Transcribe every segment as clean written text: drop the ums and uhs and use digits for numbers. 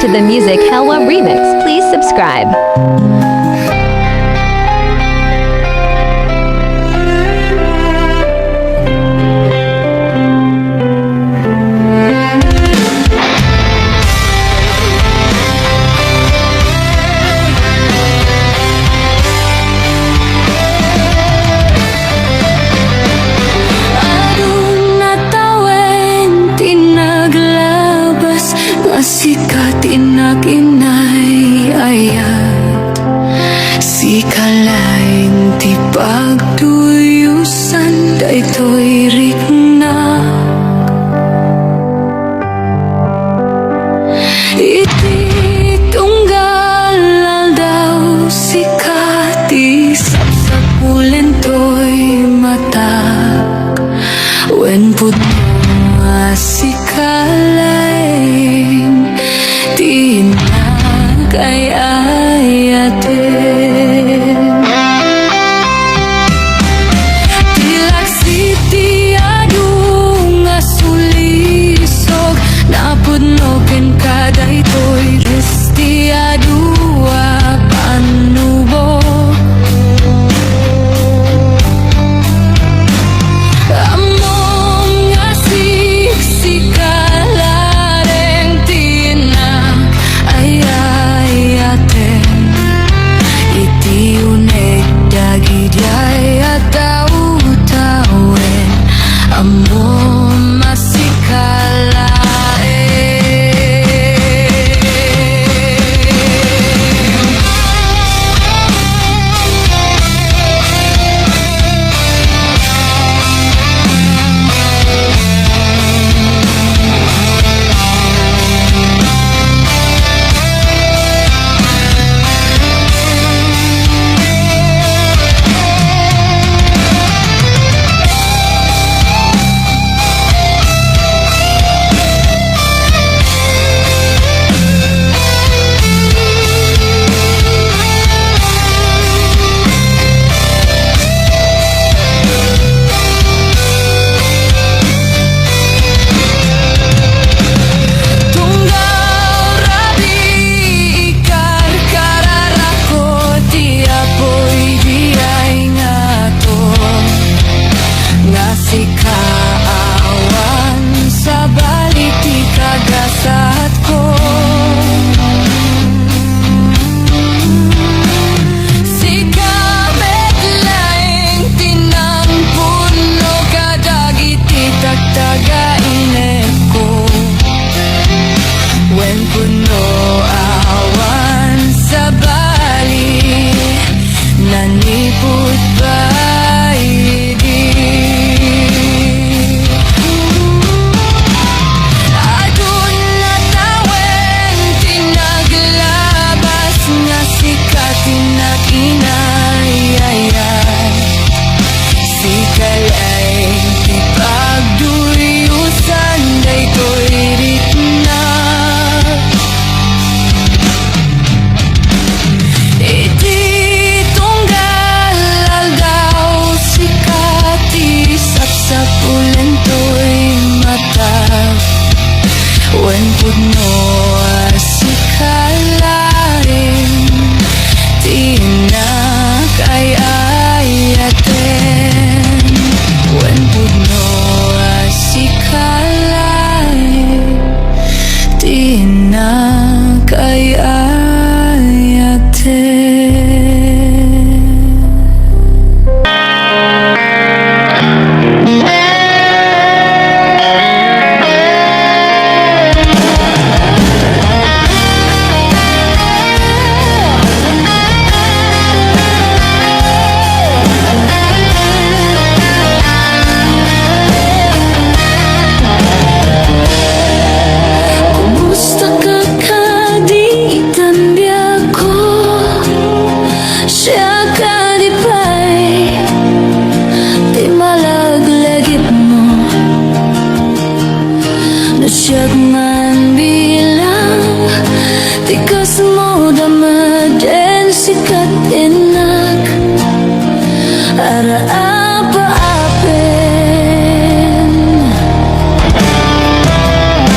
to the Music Helwa remix, please subscribe. Sikat inaginay ayat si kalain ti pagtuyusan daytoy rikna iti tunggal daw sikat ti sapsapulen toy mata wen puno si kalain di nagayayatin tilaksiti adu nga sulisog napudnoken kadaytoy resti adua panubo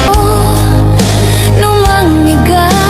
Oh, no mangiga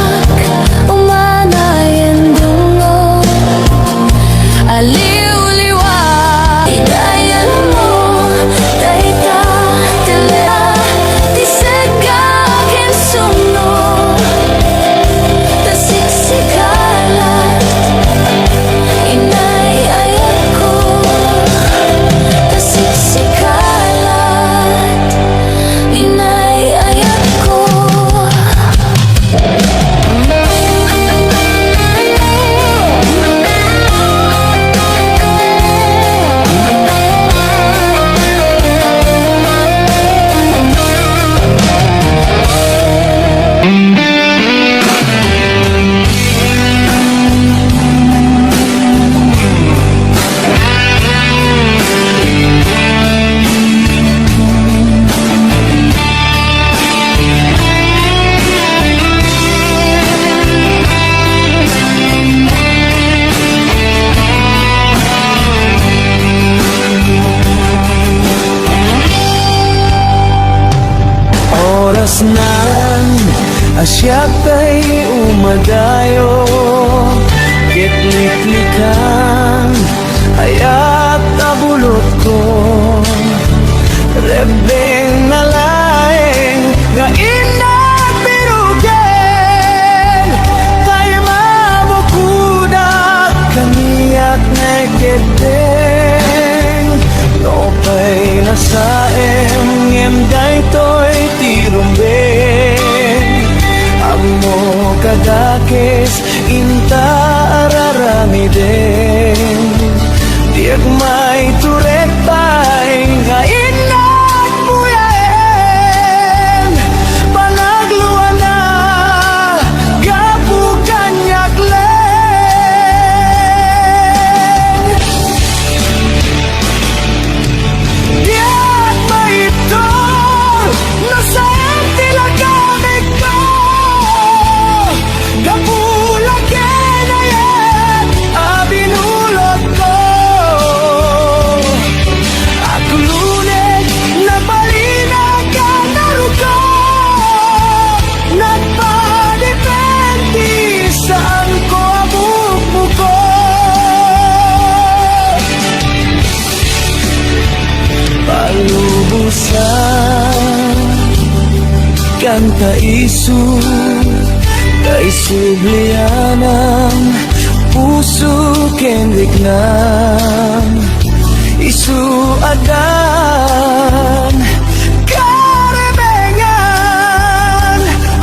Masnan asya kay umadayo Kitliklikan ayat abulot ko Rebeng na laeng nga inat birugen Kay mabukudak kaniyak na gedeng Nopay nasaem ngem daytoy tirumbeng Amo kadakes inta araramiden Diag may turek pay nga inat buyaen Panagluan na gapu kanyak leng Diag may itor nasayang tilagamit ko Kapulaken ayat abinulot ko At lunes na balinag ka naruko Nagpadepende saan ko abukbuko Palubusan kanta isu Kay sublianang puso kendik nam Isu adan karebengan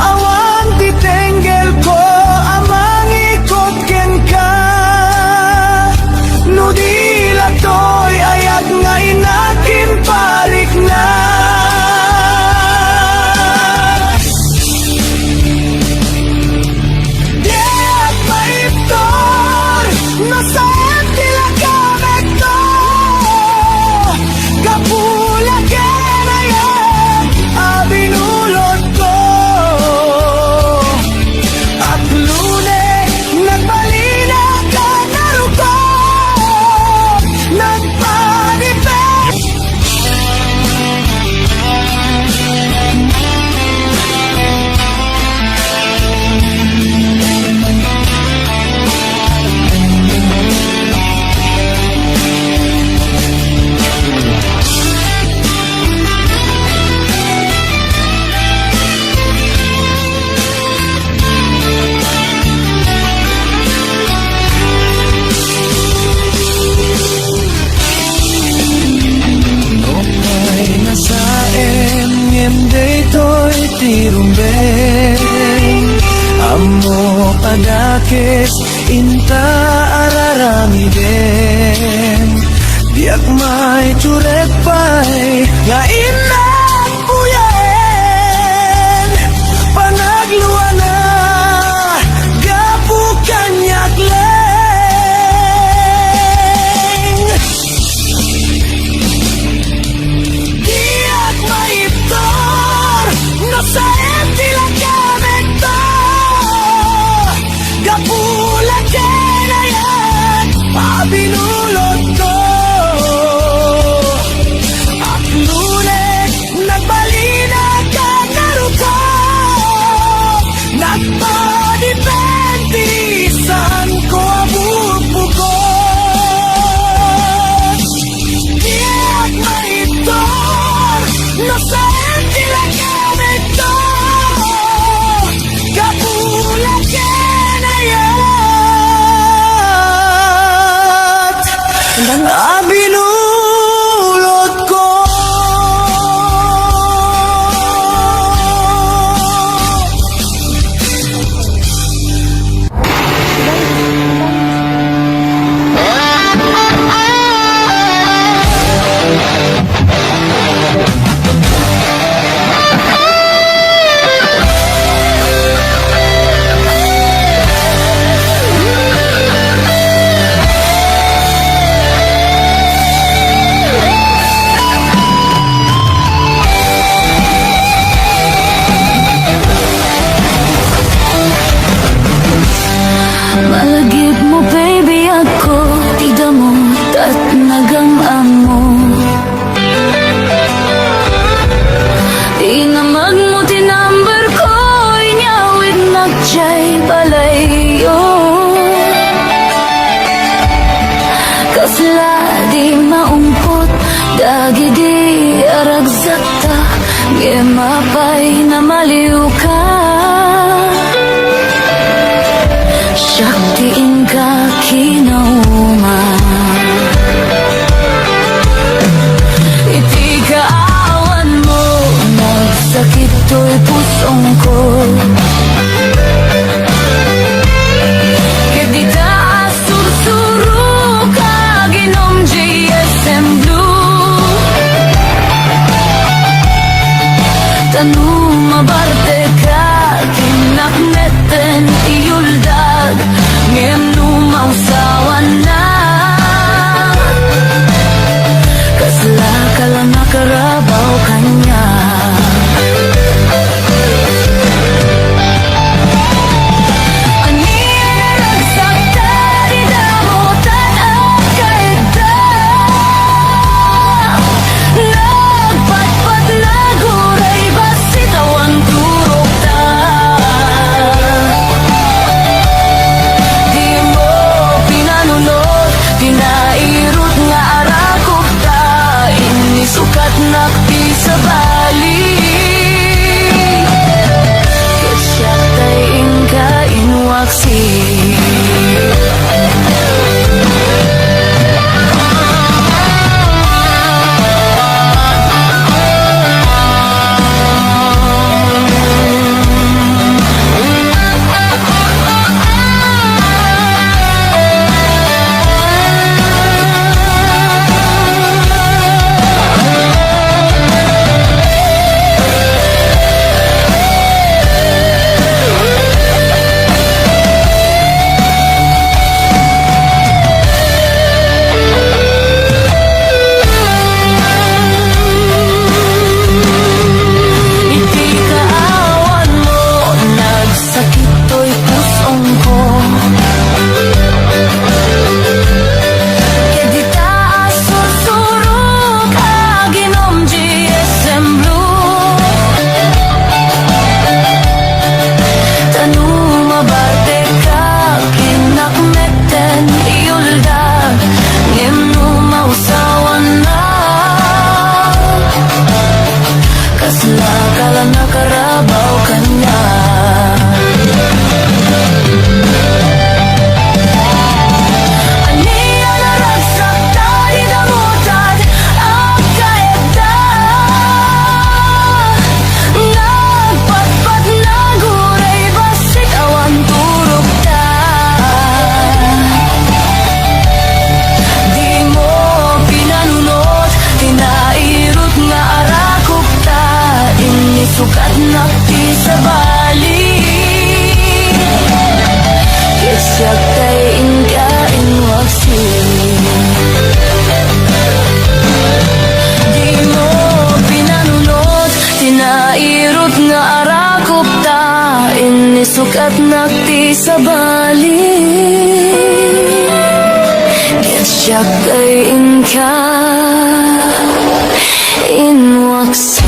Awan titenggel ko amang ikot ken ka Nudila to'y ayag nga inakin palik na Diag maiptor nasayang tilagamit ko Kapulaken ayat abinulot ko At lunes nagbalina ka naruko Nagpadipend Nopay nasaem ngem daytoy tirumbeng Amo padakes inta araramiden Diak may turek pay nga inat buyaen Panagluan na gapu kanyak leng Diag maiptor nasayang tilagamit ko Kapulaken ayat abinulot ko At lunes mo tinambar ko'y nyawit nagtiyay balayo. Kasla di maumpot, dagi di aragsata, gemapay na maliw ka. Shaktiin ka kinauma, iti kaawan mo, nagsakit to'y pusong ko. Kedita sursuro ka, ginom GSM Blue. Tanong mabarte ka, kinakneten iyuldag, ngem numausawan na. Kasla ka lang nakarabaw kanya. Sukat nakti sa bali, kitsak kay inka inwaksi.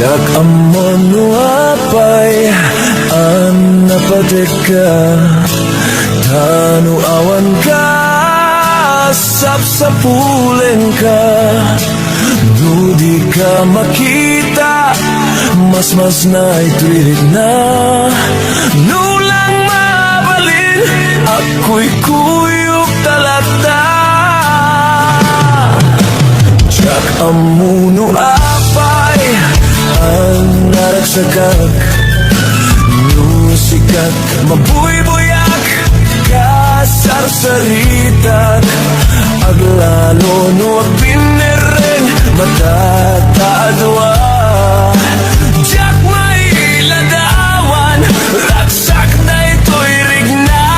Jak amon apay an napadeka, tanu awan ka sapsapulen ka, nudi ka makita mas na ituirik na, nulang mabalin ako'y kuyok talata. Jak amuno apay ang naragsagak, nusikak mabuybuyak kasarsaritak, aglalo no pineren matatadwa. Jak may ladawan, ragsak na ito'y rigna.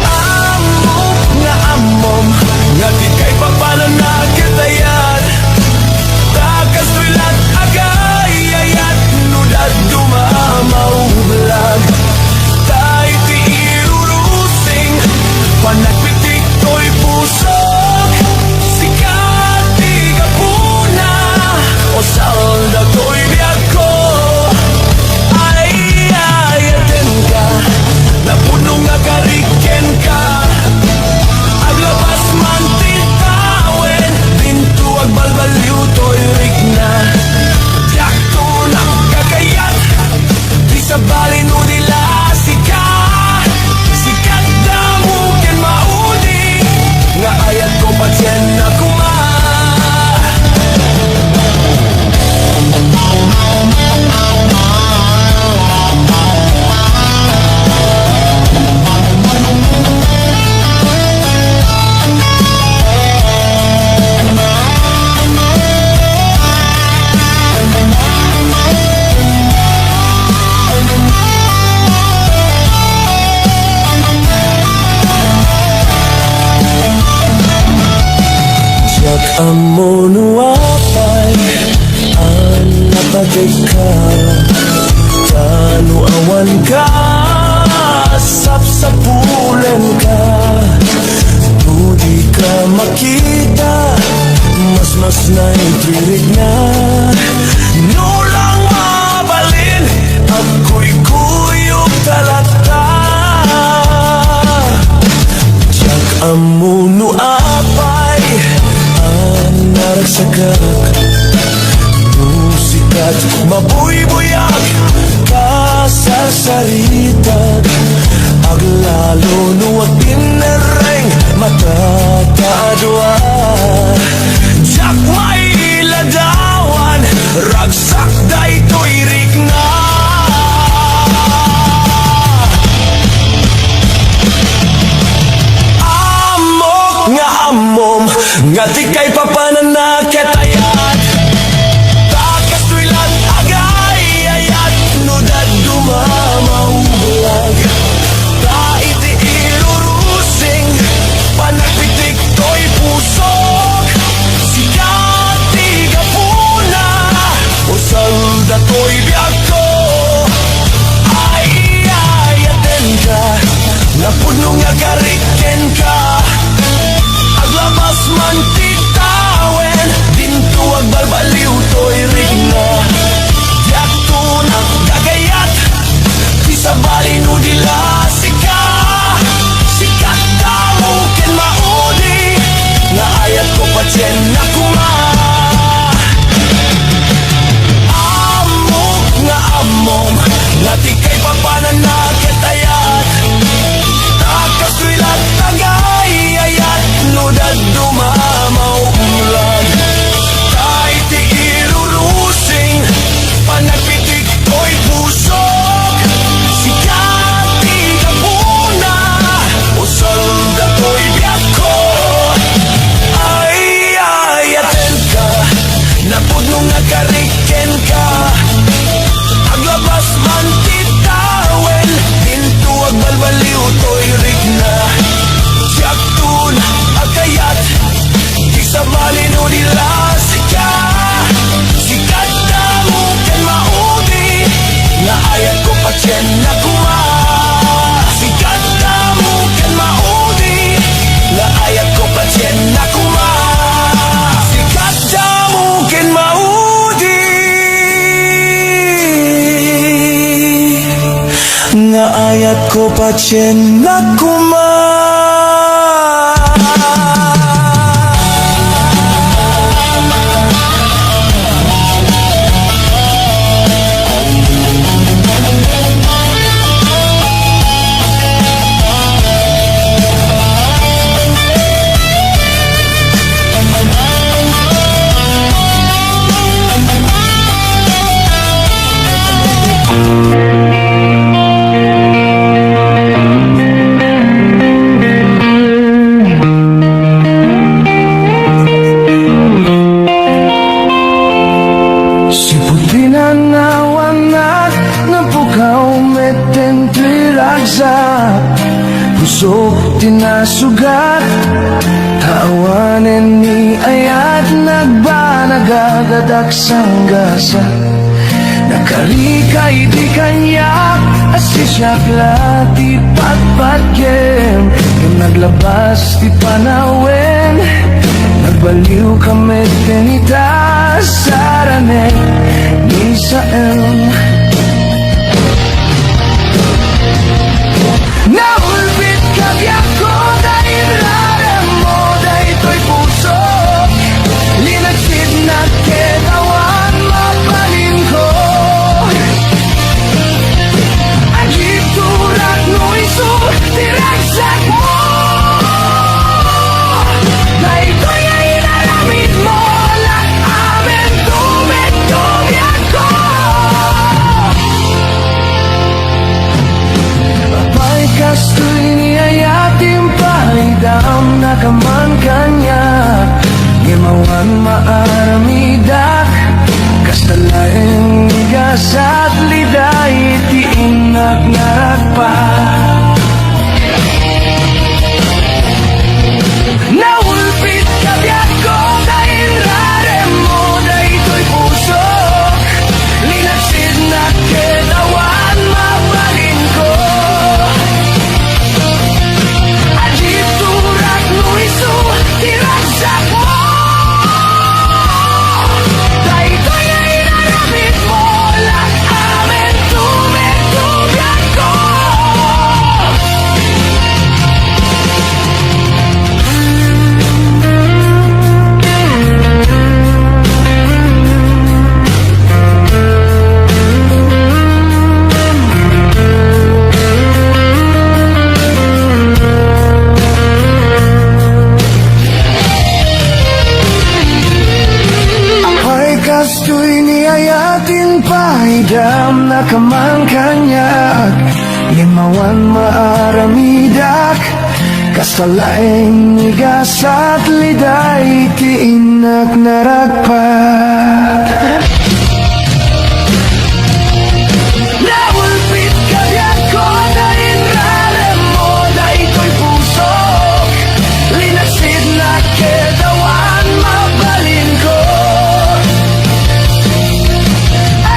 Amok nga amom, nga di kay papananakitayan. Takas to'y lat agay, ayat nudad dumamaw blag. Tay ti irurusing, panagpitik to'y pusok. Sikat di kapuna, o salda to'y biyag ko. Ay, ayaten ka, napuno nga kariken ka. Aglabas man titawen, bintu agbalbaliw to'y rigna. Diyak to ng kakayat, di sa balin o nila sika. Sikat na mukin mauni, nga ayat ko patyen na kuma. Jak amo nuapay ang napagay ka, tanu awan ka, sapsapulan ka. Tudi ka makita, mas naitirig na. Nulang mabalin, ako'y kuyog talata. Jak amo nuapay nagsagak, musikat mabuybuyak, kasasaritag. Aglalo nuwag pinereng matatadwa. Jak may ladawan, ragsak da ito'y rigna. Amok nga amom, nga di kay papananakitayan. Takas to'y lat agay, ayat nudad dumamaw blag. Taiti irurusing, panagpitik to'y pusok. Sikat di kapuna, o salda to'y biyag ko. Ay, ayaten ka, napuno nga kariken ka. Aglabas man titawen, dinto agbalbaliw to'y rigna. Diyak to ng gagayat, di sa balin o dila sika. Sikat na mukin mauni, nga ayat ko patyen na kuma. Amok nga amom, nga di kay papananakitayat. Takas to'y lat agay, ayat nudad dumamaw ulan. Kahit di irurusing, panagpitik ko'y pusok. Sikat di kapuna, o salda ko'y biyak ko. Ay, ayaten ka, napuno nga kariken ka. Aglabas man titawen, dinto agbalbaliw to'y rigna. Diyak tun agayat, di sa balin o nila sika. Sikat na mukin mauni, nga ayat ko patyen na kuma. Sikat na mukin mauni, nga ayat ko patyen na kuma. Sikat na mukin mauni, nga ayat ko patyen na kuma. puso tinasugat. Tawanen ni ayat nagbanagagadak sanggasa. Nakarikay di kanyak asisyak lati patpatgem. Yung naglabas di panawen, nagbaliw kami tinita sarane ni saem. Naulbit kabiyak ko dahil larang mo dahil to'y puso. Linagsid na ketawan mapalin ko. Agit turak no iso tiragsak mo. Dahil to'y ay inalamit mo lang amin tumit-tumyak ko. Apay kastoy niyayatim paidam nakaman kanya. Gimawan maaramidak kastalaeng gasat liday tiinak narakpa. Naulpit kabiyak ko dahil rarem mo dahil to'y puso. Linagsid na ketawan mapalin ko. Agit turak no iso tiragsak mo. Dahil to'y ay inaramit mo lang amin tumit-tumyak ko. Apay kastoy niyayatin paidam nakaman kanyak. Limawan maaramidak kastalaeng nigasat liday tiinak narakpat. Naulpit kabiyak ko dahil rarem mo dahil to'y puso. Linagsid na ketawan mapalin ko.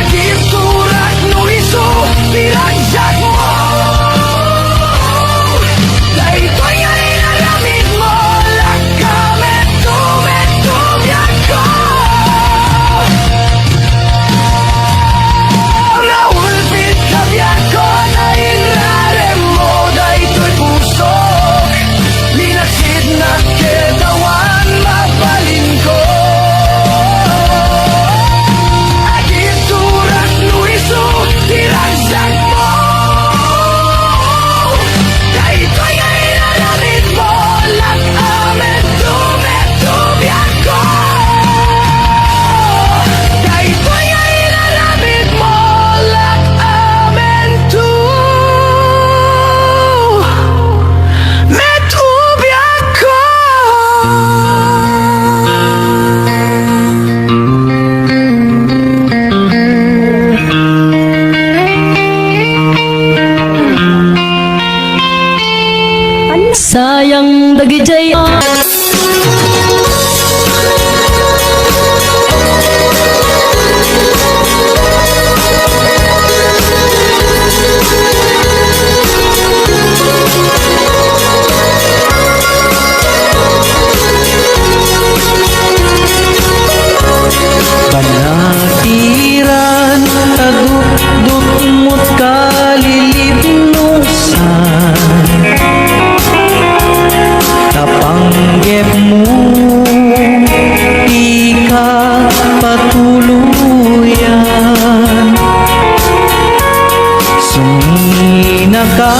Agit turak no iso tiragsak mo. Dahil to'y ay inalamit mo lang kami tumit-tumyak ko. Naulpit kabiyak ko dahil rarem mo dahil to'y puso. Linagsid na ketawan mapalin ko. Agit turak no iso tiragsak mo. Dahil to'y ay inalamit mo lang amin tumit-tumyak ko. Dahil to'y ay inalamit mo lang amin tumit-tumyak ko. Sayang dagi jaya. Panatiran taduk-duk kalilibnusan. Tapanggep mo di ka patuluyan. Sumina ka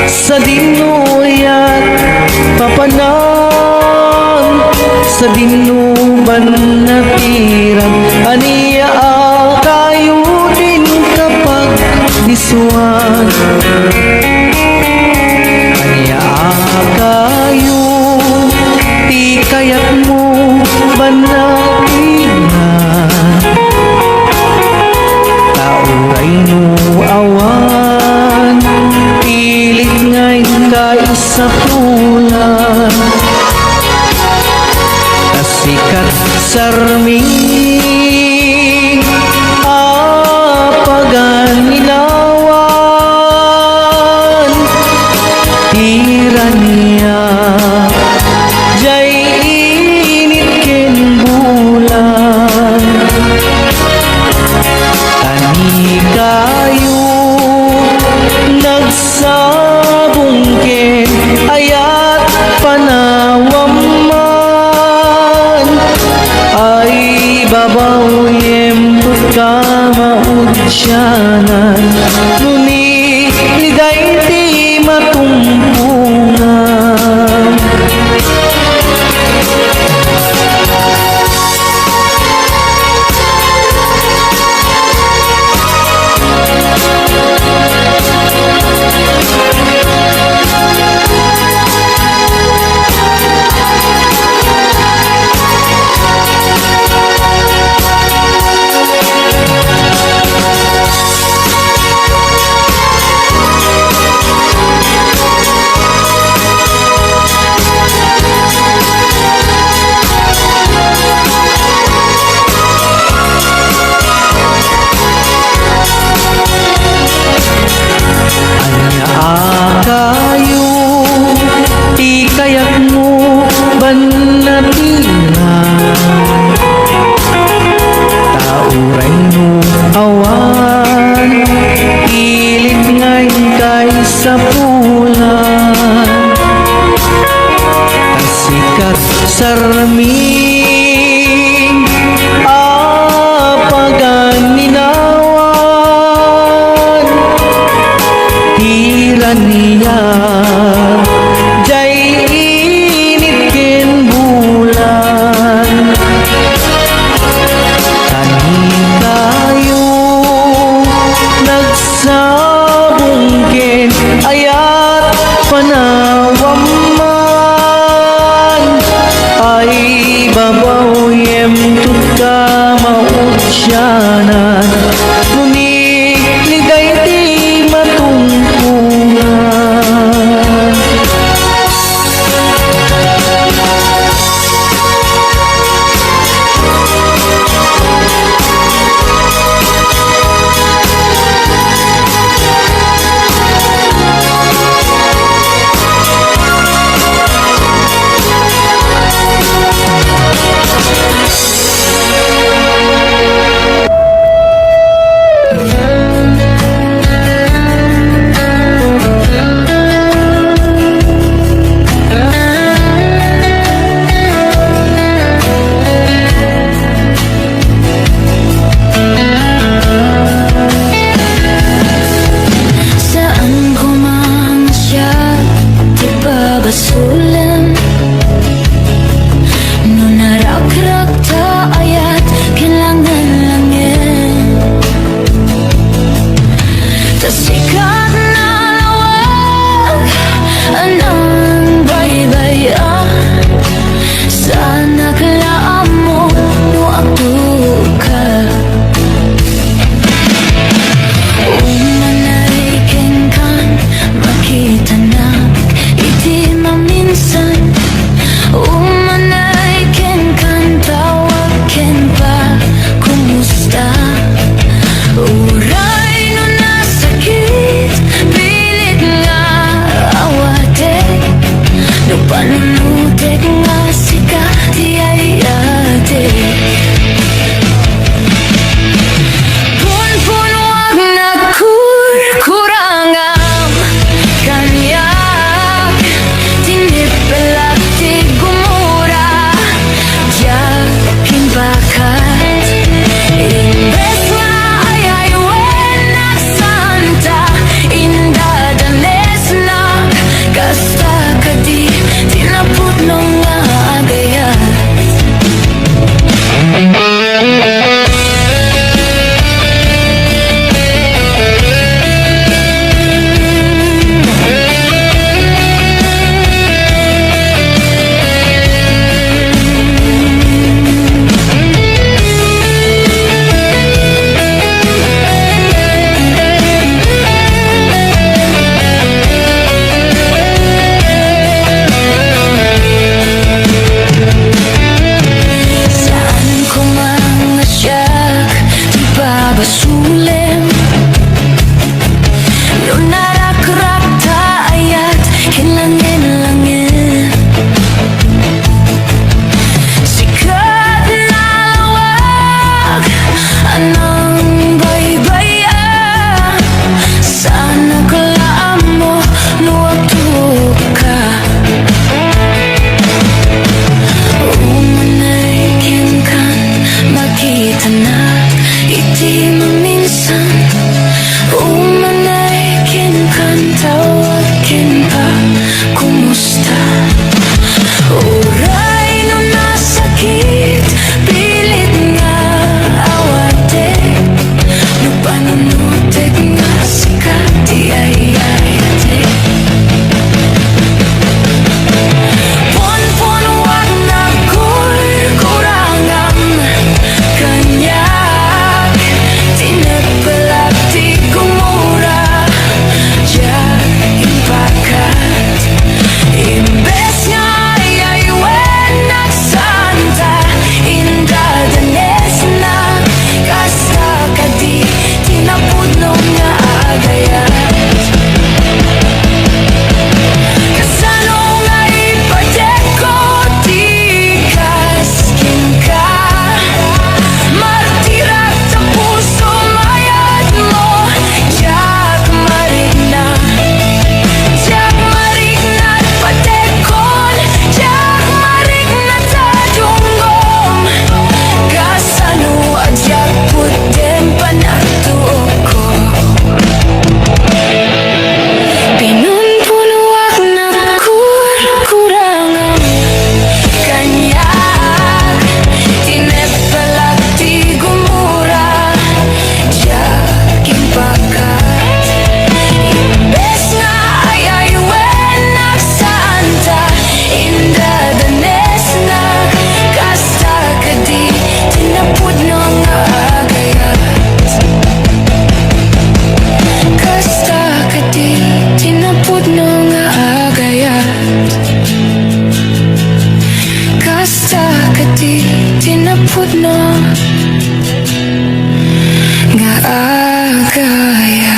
sa dinuyat papanan sa dinuban na tirang. Aniya kayo din kapag disuan. Aniya kayo ti kayat mo banatingan. Tauray no awan pilit kay sa pulan, kasikat sarming apagan ilawan, tiranya jay init ken bulan, ani kayo nagsabong ken ayat panawam man, ay babaw yemput ka maudyanan, nuni ligay ti matumpungan. Kayo ti kayak mo banatiran, tauray mo awan, pilit ngay kay sa pulan, kasikat sarming apagan ninawan, tirania jay init ken bulan, tani kayo nagsabong ken ayat panawam man, ay babaw yemtut ka maudyanan, nuni ligay ti matumpungan. pud na nga agaya.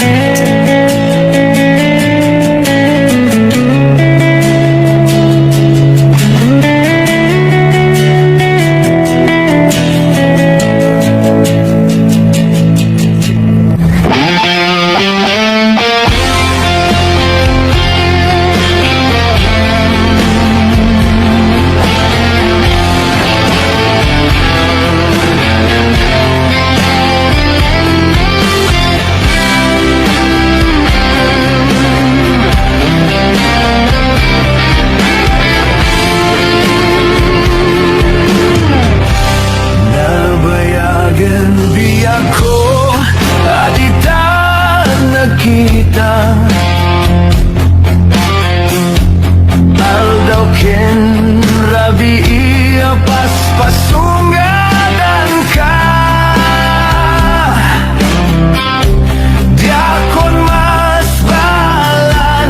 Nabayagan biya ko adita nakita aldaw ken rabi iya pas pasungadan ka di akon mas balan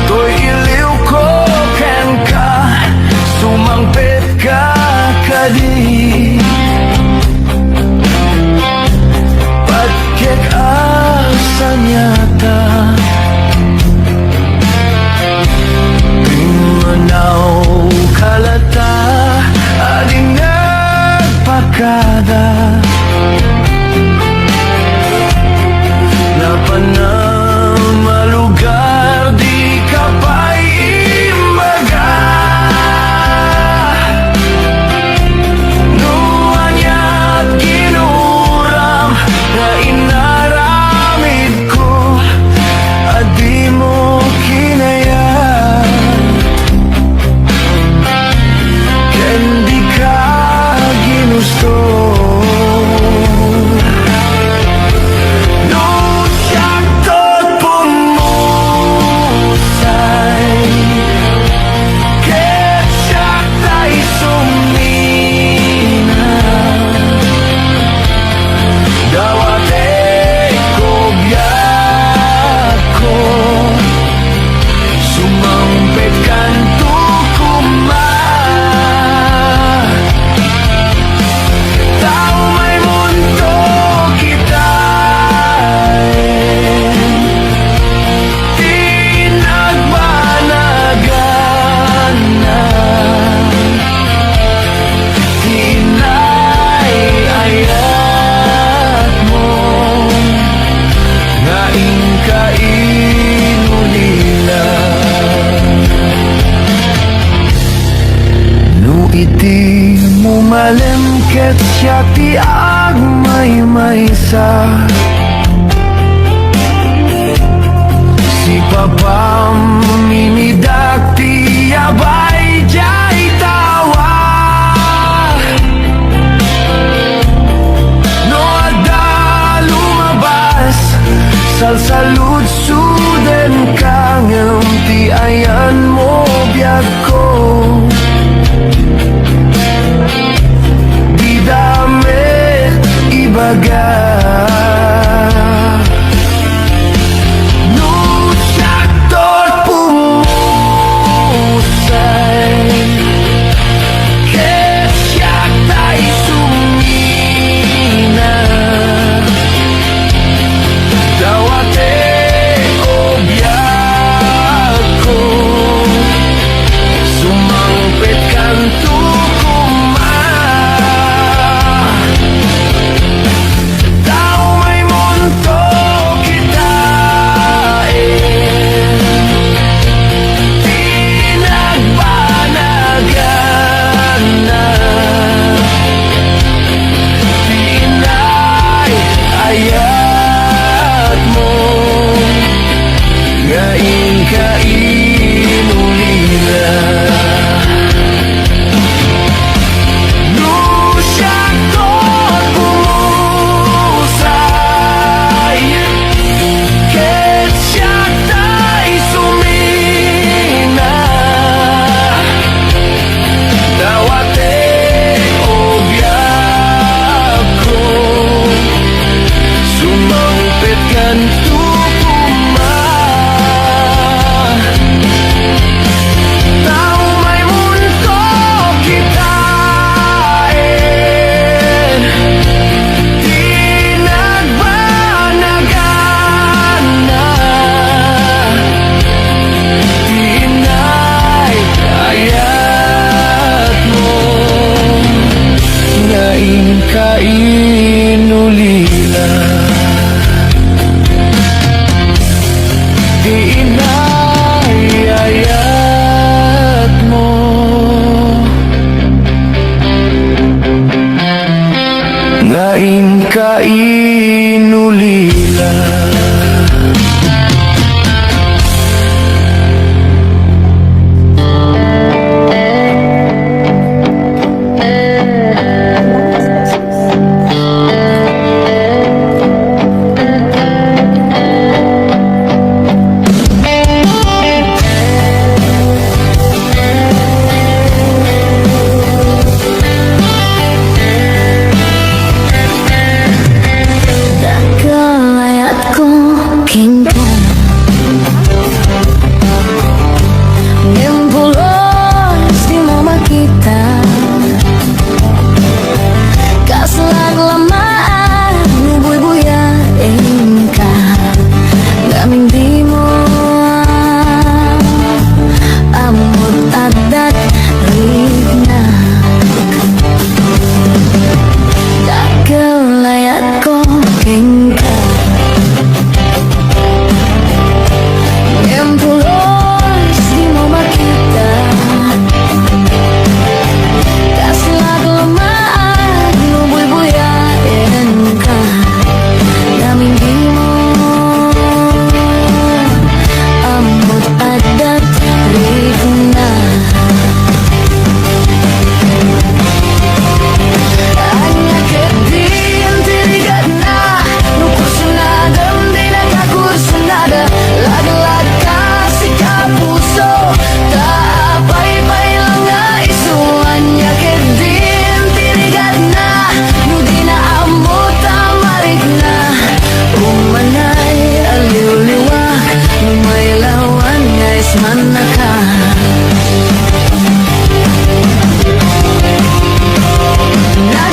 to'y iliw ko ken ka sumangpit ka kadi Patkek asanyata Pimanaw kalata Ading nagpakada Napanama lugar di ka pa'y imbaga Nuanya't ginuram na inaramid ko at di mo kinaya ken di ka ginusto no saktot pumusay ket saktay sumina Dawate ko biyak ko Sumampit kanto kuma Tao may mundo kita Tinagbanagan na Tinay-ayat mo nga inkainulila no iti mo malemket siya ti agmay-maysa si papam mimidak ti abay jay tawa no ada lumabas salsalud suden kangem ti ayan mo biag ko di damit ibaga no saktot pumusay ket siyaktay sumina Dawate ko biyak ko Sumangpit kanto kuma Nais manaka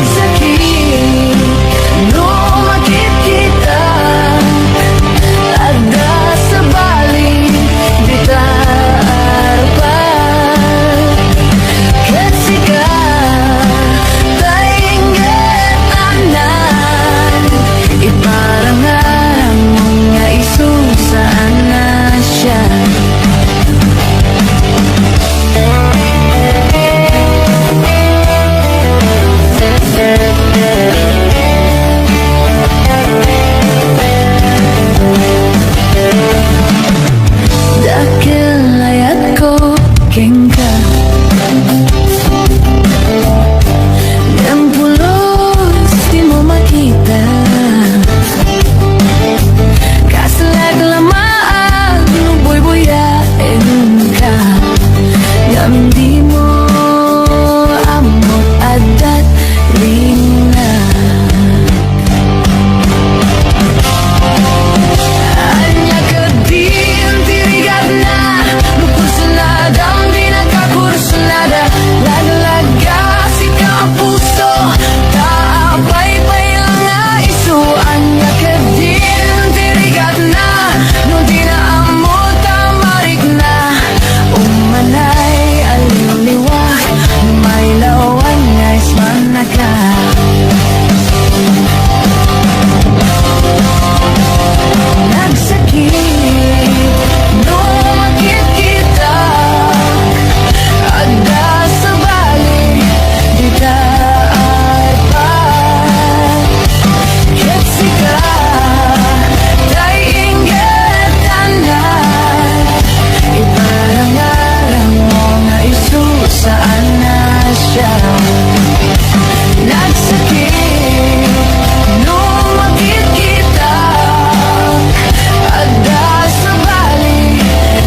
nagsakit no makikita ada sa balik bitar pa kasi ka tainget anan iparangarang mga isusaan na siya. Dakil ayat ko kengka yang pulos di mo makita kasalag lamaan buy-buyain ka ngam di mo amot adat lina anya ka din tirigat na lukursunada di nakakursunada lagalaga si kapuso taapay-pay lang na iso anya ka din tirigat na no di na amot tamarik na umanay aliliwag may lawan ngais manaka nagsakit no makikita ada sa balik bitar pa kasi ka tainget anan iparangarang mo nga isusaan na siya. Nagsakit no makikita ada sa balik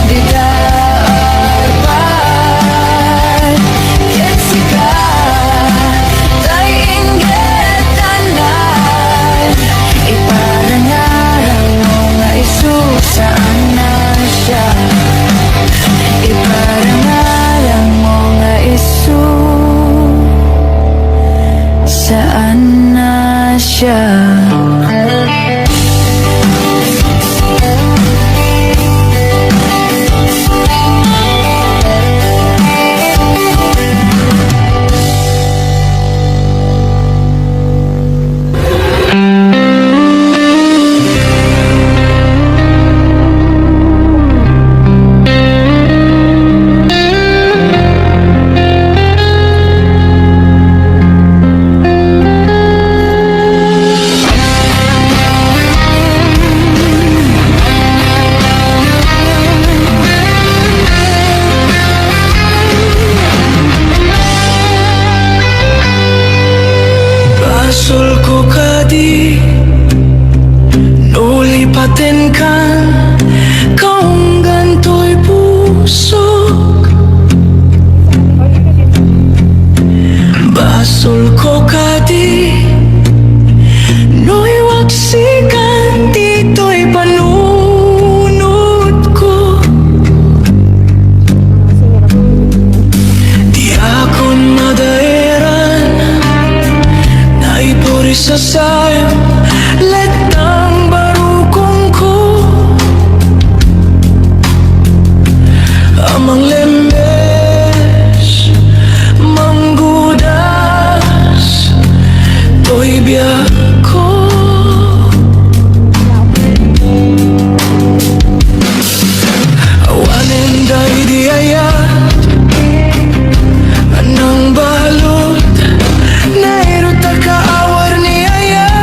bitar pa kasi ka tainget anan iparangarang mo nga isusaan na siya. Iparangarang mo nga isusaan na siya. Basol ko kadi nulipatin kan kaong ganto'y pusok basol ko kadi no'y waksikan dito'y panunod ko di akon madairan naipuri sa sayo letang barukong ko amang lembes manggudas to'y biyak ko awanin day di ayat anang balot nairot kaawar ni ayat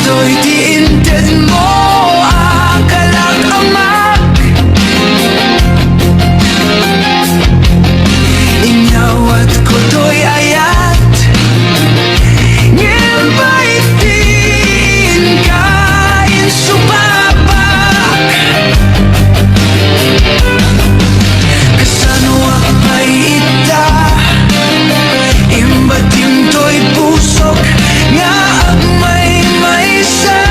to'y diinted mo akalag amak Inyawat ko to'y ayat Ngembaitin kain subabak Kasanwak may ita Imbatim to'y pusok Nga agmay may sa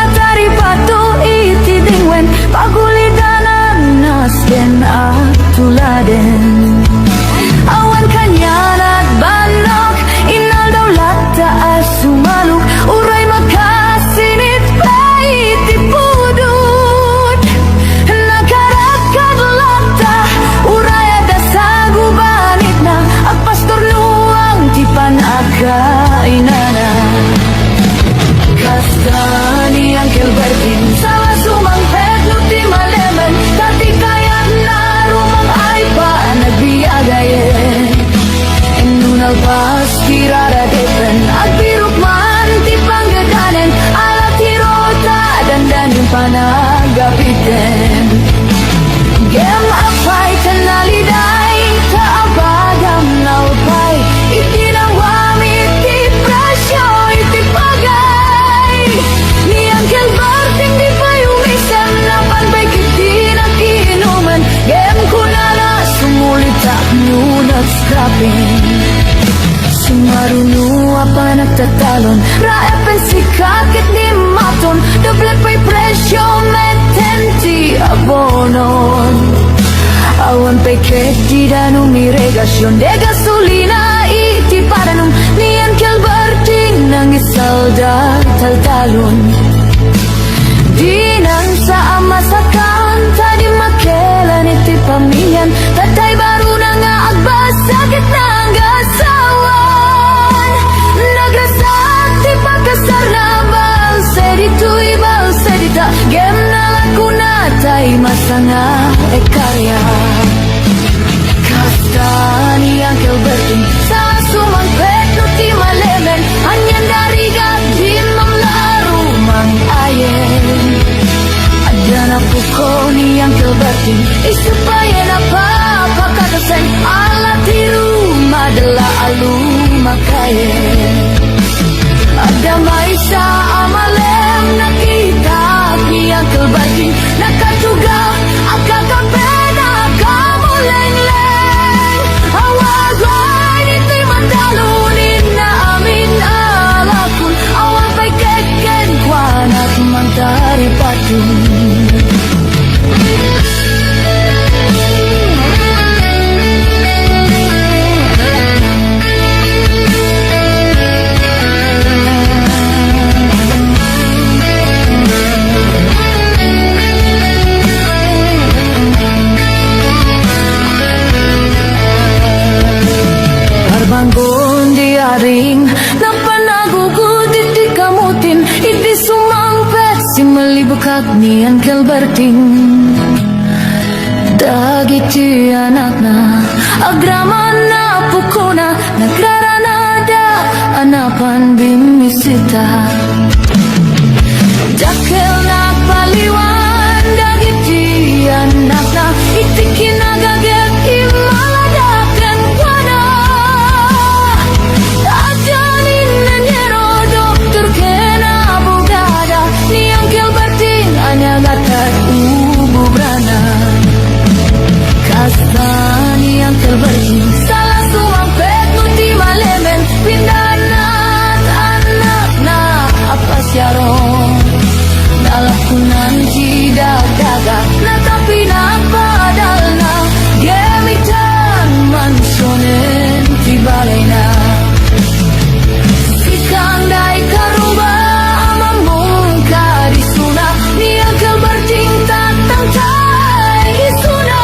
natari pato iti dingwen pagulidanan nasken at tuladen awan kanyanat banok inal daw lata as sumaluk uray makasinit pa iti pudut nakarakad lata uray ada sa gubanit na ang pastor nuang ti panakainana Kastani ang Gilbertin Salah sumang pedlo ti malemen Tati kayan na rumang ay pa nagbiagayen Nunal pas kirara depen Agbiruk man ti panggaganen Alat tirota dandan yung panagapiten Gem apay kanaliday Taabagam nalpay Itinawami ti presyo iti pagay Ni Angel Barting di pa yumisan Lapan ba'y kiti nakiinuman Gem ko na na sumulita nunat scrapping Sumarunua pa nagtatalon Raepen sikat ket ni maton Doble pa'y presyo metenti abonon Awan pa'y ket di danong miregasyon De gasolina iti paranong Ni Angel Barting nang isalda taltalon Dinan sa amasakan Tadi makelan iti pamilyan Tatay baru na nga agbasakit ng asawan Nagrasak ti pagkasar na balse dito'y balse dita Gem na laku na tay masanga ekarya Kastani ang Gilbertin Sa sumang petno ti malemen Anyan dari di mamlaru mang ayen Adana puko ni ang Gilbertin Isupayan apa pakadasen Ala tiru madala alu makayen Adamay sa amalem nakita ni ang Gilbertin Nakatuga akakapena kamuleng-leng Awagay nito'y mandalunin na amin alakun Awan pa'y keken kwan at mantari patun Banggon di aring Napanagugod iti kamutin Iti sumangpet Si malibukag ni Angel Barting Dagiti anak na Agraman na pukuna Nagraranada Anapan bimisita Dakil na paliwan Dagiti anak na Iti kinagaget Imaladakan wana Ajanin na nyero Doktor kena abogada Ni Angel Barting Anyagatag ububrana Kastani ang Angel Barting Salah sumang petno ti malemen Pindanat anak na apasyaron Dalakunan ti dagdaga Natapi na padal na Gemitan mansonen ti balay na Ikang day karuba Amamong karisuna Ni Angel Barting tatang tay isuna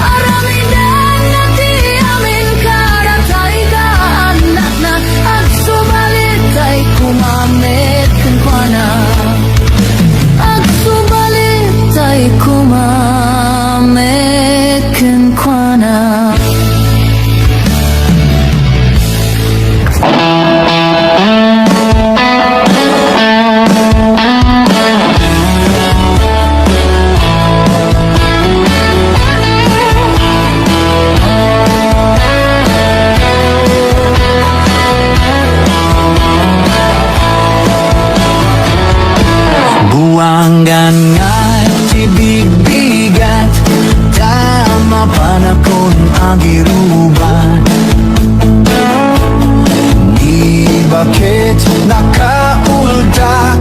Aramidan na ti amin karatay ka anak na At subalit ay kumamit kankwana At subalit ay kumamit kankwana Buanggan nga tibig-bigat Tama panakon agiruban Di bakit nakaultak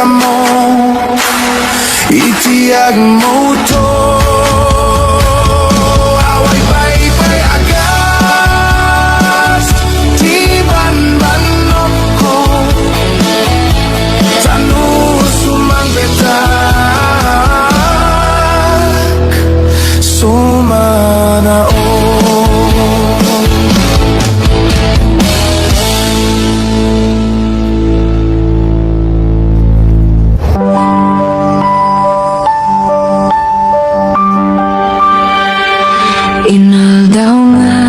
mo Itiyag mo to Away pay agas Tiban banok ko Tanu sumang betak Sumanao Inal daw nga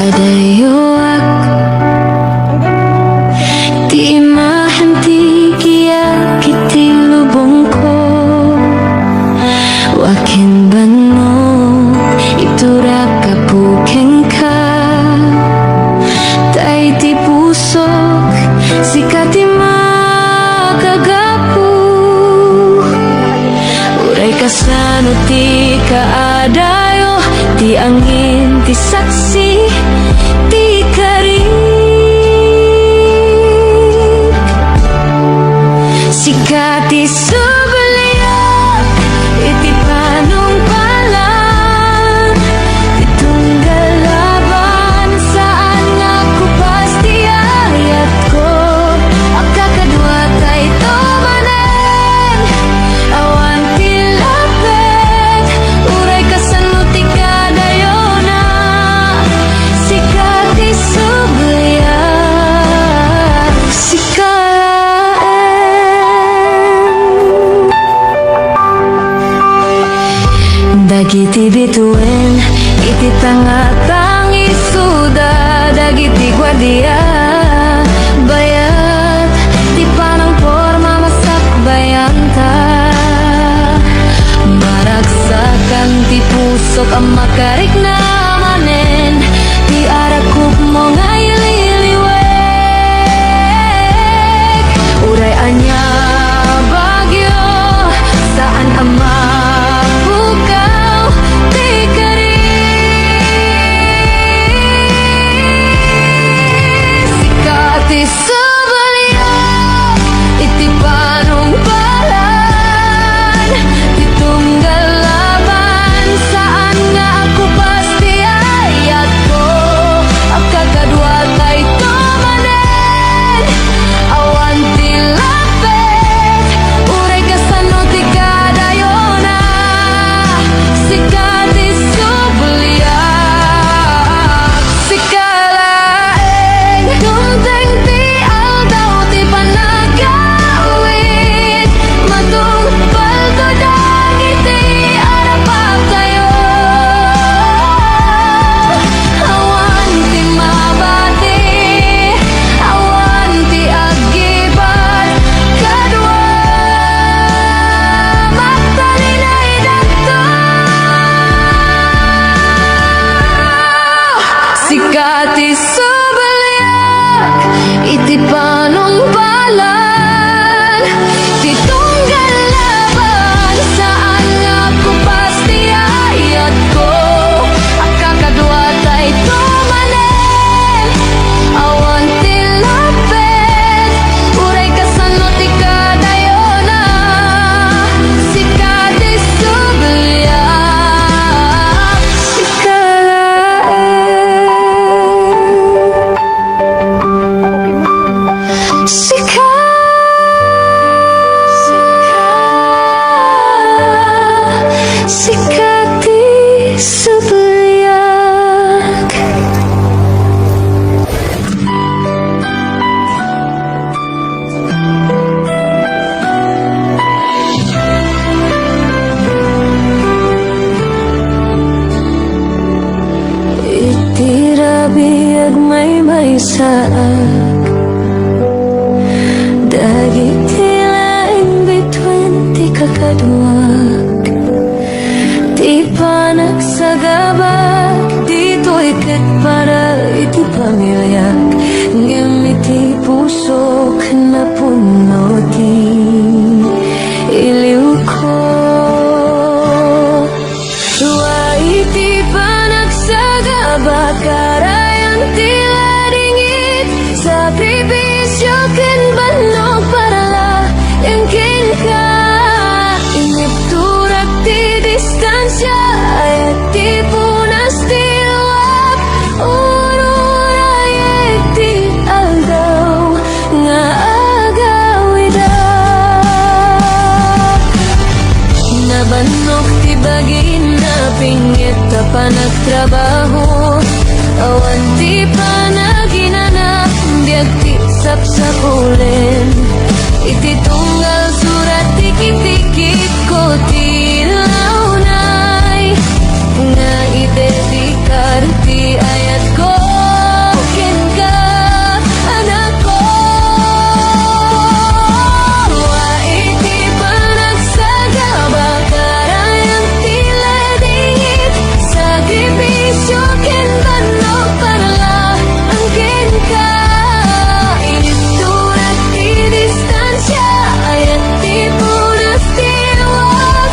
adayoak Di mahanti kiya kiti lubong ko Wakin bano itura kapukeng ka Tay ti pusok sikati makagapu Uray kasano ti kaadayo Ti angin, ti saksi, ti karig Sikati subaliak Iti panungpalan Ti tunggal laban Saan aku pasti ayat ko Agkakadwa tay tumanen Awan ti lapet Uray kasanuti kadayona Sikati subaliak Dagiti bituin, iti tangatang isuda Dagiti guardia, bayat Di panang forma masak bayanta Maragsakan ti pusok ang makarik na manen Ti arakuk mo ngay liliwek Uray anya bagyo, saan ang mapukaw Ti karig Sikati subaliak Iti panungpalan Ti tunggal laban Saan nga ako pasti ayat ko Agkakadwa tay tumanen Awan ti lapet Uray kasano ti kadayona Sikati subaliak Sikalaeng Dumteng ti aldaw ti panagawid Matong paltodang iti arapag tayo Awan ti mabati Awan ti agibat Kadwa magtalinay dagto Sikati subaliak Iti panungpalan Ti tunggal laban Saan ako pasti ayat ko Agkakadwa tay tumanen Awan ti lapet Uray kasano ti kadayona Sikati subaliak Sikati subaliak Itirabiyag may saak Dagiti laing between ti kakaduak Ti panagsagabak Dito'y ket para iti pamilyak Ngamiti pusok na puno ti iliw ko Wa iti panagsagabak Karayan ti ladingit Sakripisyo ken banok distansya Ayat di punas tilap Ururayek di agaw Nga agaw idak Nabanok ti bagin na pingit pa nagtrabaho Awan ti panaginanap Biag ti sapsapulen Iti tunggal surat tikit-tikit ko tilaunay Nga idedikar ti ayat ko Ken ka anak ko Wa iti panagsaga Bakarayang tila dingit Sakripisyo ken banok parla Ang ken ka Initurat ti distansya Ayat ti punas ti wag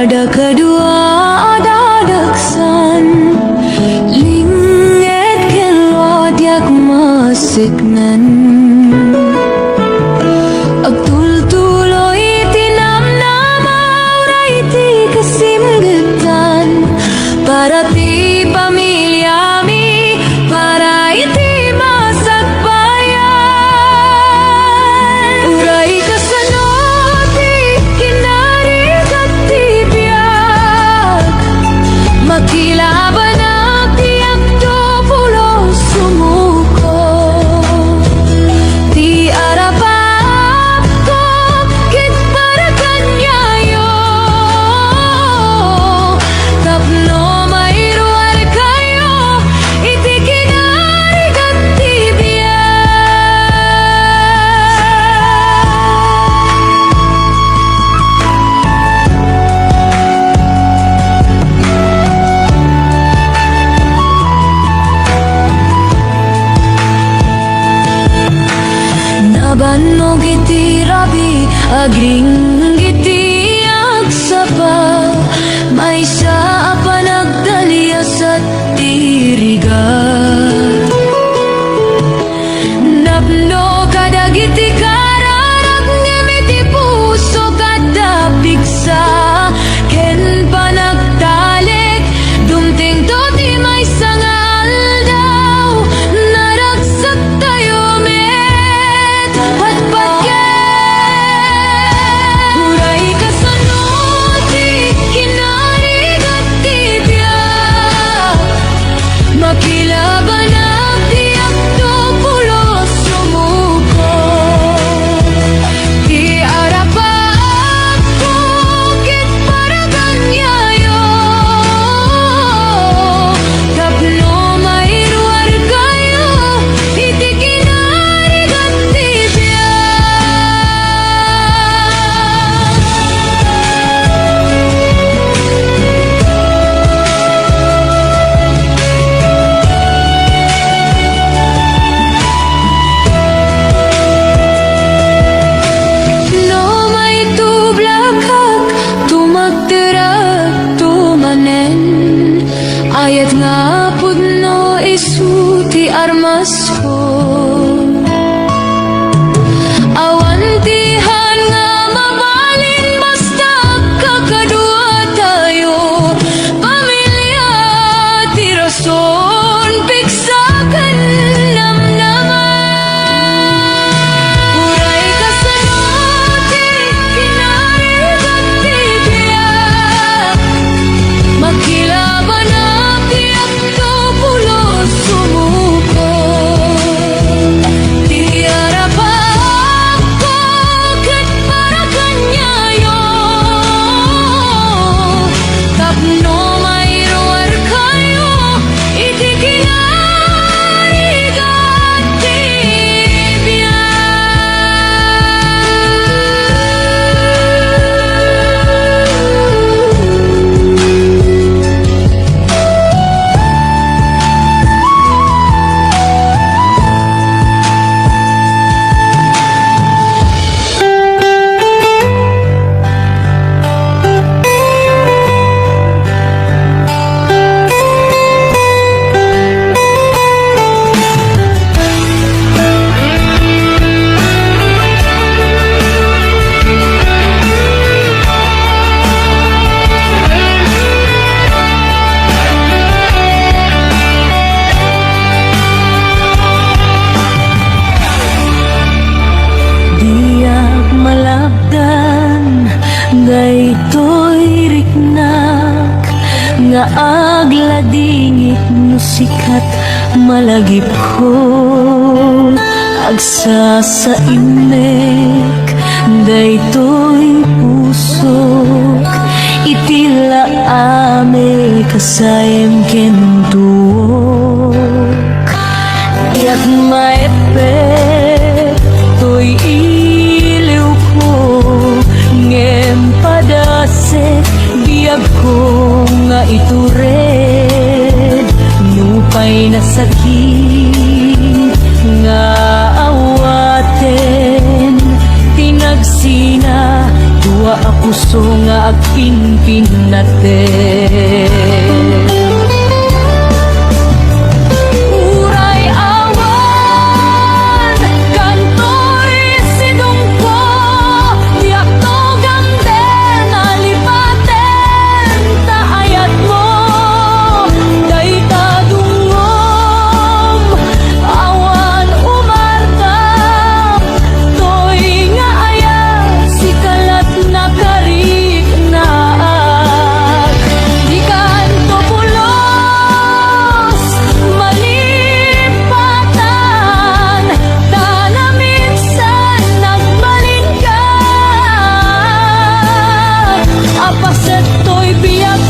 Ada kedua ada daksan Linget kelwa diak masiknan Agtul-tuloy tinamnama Uray ti kasimgetan Para ti pamilya mi Para iti masagbayan Uray kasano ti kinarigat ti biyak Makilaban ang tiyak do pulo sumuko Ti arapap ko kit para kanyayo Tapno mairuar kayo iti kinarigat ti biyak Nabannog iti rabi agring iti agsapa May sa panagdalias at tirigat Napno kadag iti kararag ngem iti puso kada piksa Ken panagtalik dumting to ti may sangal daw Naragsak tayo met patpatket Uray kasano ti kinarigat ti biyak Makilaban ang tiyak do pulo sumuko Ti arapap ko kit para kanyayo Tapno mairuar kayo iti kinarigat ti No may tublakak tumagtirag tumanen Ayat nga pudno isu ti armas ko Awantihan nga mabalin basta kakadua tayo Pamilya ti rason piksakan namnaman Uray kasano ti kinarigat ti biyak Makilaban ang tiyak do pulo sumuko Ti arapap ko ket para kanyayo Tapno mairuar kayo iti kinarigat ti Diyak malabdan Daytoy riknak Nga agladingit no sikat malagip ko Agsa sa imek Daytoy pusok Itila ame kasayem kentuok Yak maepek to'y iliw ko Ngem padasek biyag ko nga itured Nupay na sakit nga awaten Tinagsina tuwa puso nga aking pinate. Uray awan, kantoy sidungko, diak to gamden, alipaten, taayat mo, day tadungom, awan umartap, toy nga ayat, si kalat na karik naag, di kanto pulos, malipatan, tanaminsan nagbalin ka, apaset to'y biyak